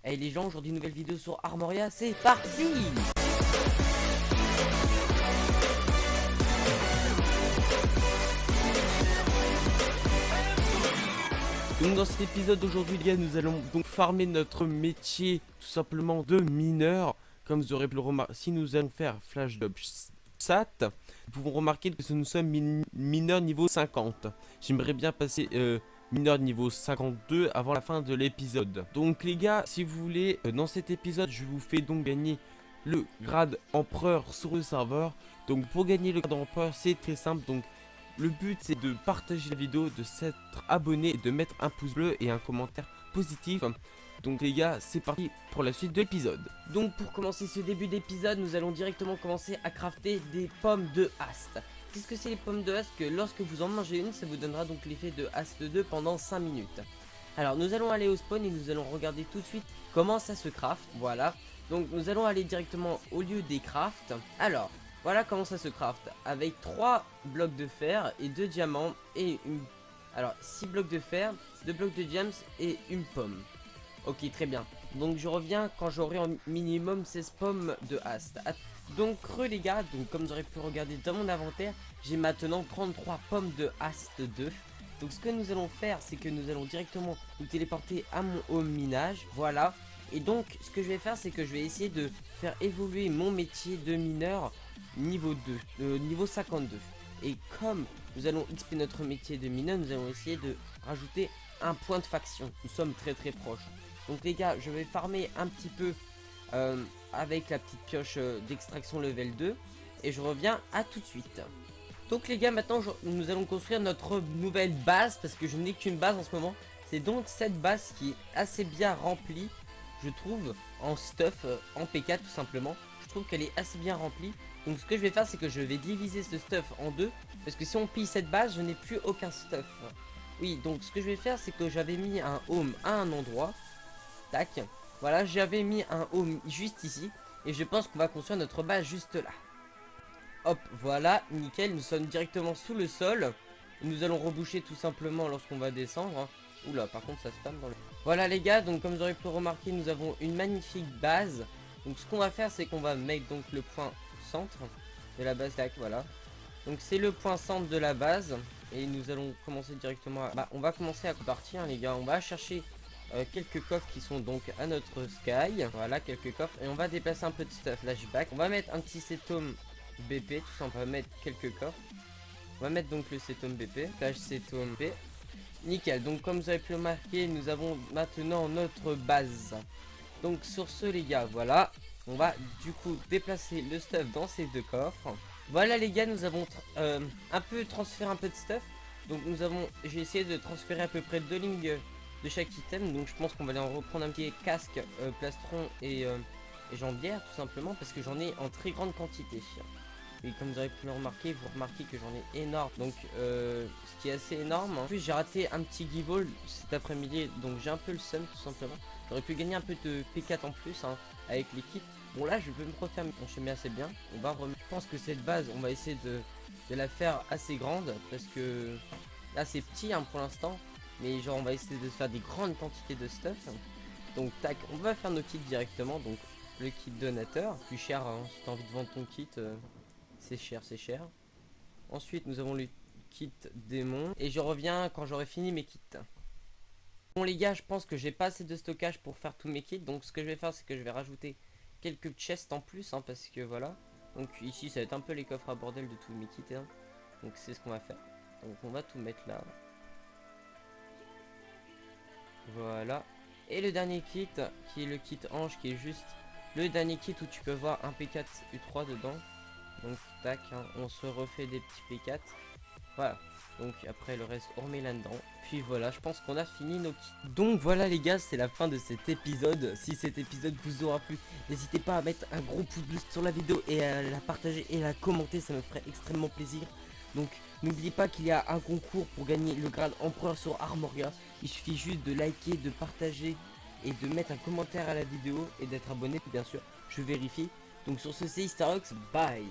Hey les gens, aujourd'hui nouvelle vidéo sur Armoria, c'est parti. Donc dans cet épisode d'aujourd'hui les gars, nous allons donc farmer notre métier tout simplement de mineur. Comme vous aurez pu le remarquer, si nous allons faire flash job SAT, nous pouvons remarquer que nous sommes mineurs niveau 50. J'aimerais bien passer mineur niveau 52 avant la fin de l'épisode. Donc les gars, si vous voulez, dans cet épisode, je vous fais donc gagner le grade empereur sur le serveur. Donc pour gagner le grade empereur, c'est très simple. Donc le but c'est de partager la vidéo, de s'être abonné, et de mettre un pouce bleu et un commentaire positif. Donc les gars, c'est parti pour la suite de l'épisode. Donc pour commencer ce début d'épisode, nous allons directement commencer à crafter des pommes de haste. Qu'est-ce que c'est les pommes de haste? Que lorsque vous en mangez une, ça vous donnera donc l'effet de haste 2 pendant 5 minutes. Alors nous allons aller au spawn et nous allons regarder tout de suite comment ça se craft. Voilà, donc nous allons aller directement au lieu des crafts. Alors voilà comment ça se craft, avec 3 blocs de fer et 2 diamants et une... Alors 6 blocs de fer, 2 blocs de diams et une pomme. Ok, très bien. Donc je reviens quand j'aurai en minimum 16 pommes de haste. Donc les gars, donc comme vous aurez pu regarder dans mon inventaire, j'ai maintenant 33 pommes de haste 2. Donc ce que nous allons faire, c'est que nous allons directement nous téléporter à mon home minage. Voilà. Et donc ce que je vais faire, c'est que je vais essayer de faire évoluer mon métier de mineur niveau 2, niveau 52. Et comme nous allons XP notre métier de mineur, nous allons essayer de rajouter un point de faction. Nous sommes très proches. Donc les gars, je vais farmer un petit peu avec la petite pioche d'extraction level 2. Et je reviens à tout de suite. Donc les gars, maintenant nous allons construire notre nouvelle base. Parce que je n'ai qu'une base en ce moment. C'est donc cette base qui est assez bien remplie, je trouve, en stuff, en P4 tout simplement. Je trouve qu'elle est assez bien remplie. Donc ce que je vais faire, c'est que je vais diviser ce stuff en deux. Parce que si on pille cette base, je n'ai plus aucun stuff. Oui, donc ce que je vais faire, c'est que j'avais mis un home à un endroit. Tac, voilà, j'avais mis un home juste ici. Et je pense qu'on va construire notre base juste là. Hop, voilà, nickel, nous sommes directement sous le sol. Nous allons reboucher tout simplement lorsqu'on va descendre. Oula, par contre ça spam dans le... Voilà les gars, donc comme vous aurez pu remarquer, nous avons une magnifique base. Donc ce qu'on va faire, c'est qu'on va mettre donc le point centre de la base, tac, voilà. Donc c'est le point centre de la base. Et nous allons commencer directement à... Bah, on va commencer à partir les gars, on va chercher... quelques coffres qui sont donc à notre sky. Voilà, quelques coffres. Et on va déplacer un peu de stuff. Flashback. On va mettre un petit setome BP. Tout ça, on va mettre quelques coffres. On va mettre donc le setome BP. Flash setome BP. Nickel. Donc, comme vous avez pu remarquer, nous avons maintenant notre base. Donc, sur ce, les gars, voilà. On va du coup déplacer le stuff dans ces deux coffres. Voilà, les gars, nous avons un peu transféré un peu de stuff. Donc, j'ai essayé de transférer à peu près 2 lignes de chaque item. Donc je pense qu'on va aller en reprendre un petit casque, plastron et jambière tout simplement, parce que j'en ai en très grande quantité. Et comme vous avez pu le remarquer, vous remarquez que j'en ai énorme. Donc ce qui est assez énorme. En plus j'ai raté un petit give-all cet après-midi, donc j'ai un peu le seum tout simplement. J'aurais pu gagner un peu de P4 en plus avec les kits. Bon là je vais me refaire mon chemin assez bien. On va remettre. Je pense que cette base on va essayer de la faire assez grande, parce que là c'est petit pour l'instant. Mais genre on va essayer de faire des grandes quantités de stuff. Donc tac, on va faire nos kits directement. Donc le kit donateur, plus cher si t'as envie de vendre ton kit, c'est cher, c'est cher. Ensuite nous avons le kit démon. Et je reviens quand j'aurai fini mes kits. Bon les gars, je pense que j'ai pas assez de stockage pour faire tous mes kits. Donc ce que je vais faire, c'est que je vais rajouter quelques chests en plus, parce que voilà. Donc ici ça va être un peu les coffres à bordel de tous mes kits. Donc c'est ce qu'on va faire. Donc on va tout mettre là. Voilà. Et le dernier kit, qui est le kit ange, qui est juste le dernier kit où tu peux voir un P4 U3 dedans. Donc tac, on se refait des petits P4. Voilà. Donc après le reste on remet là-dedans. Puis voilà, je pense qu'on a fini nos kits. Donc voilà les gars, c'est la fin de cet épisode. Si cet épisode vous aura plu, n'hésitez pas à mettre un gros pouce bleu sur la vidéo et à la partager et à la commenter, ça me ferait extrêmement plaisir. Donc n'oubliez pas qu'il y a un concours pour gagner le grade empereur sur Armoria. Il suffit juste de liker, de partager et de mettre un commentaire à la vidéo et d'être abonné bien sûr, je vérifie. Donc sur ce c'est Histarox, bye.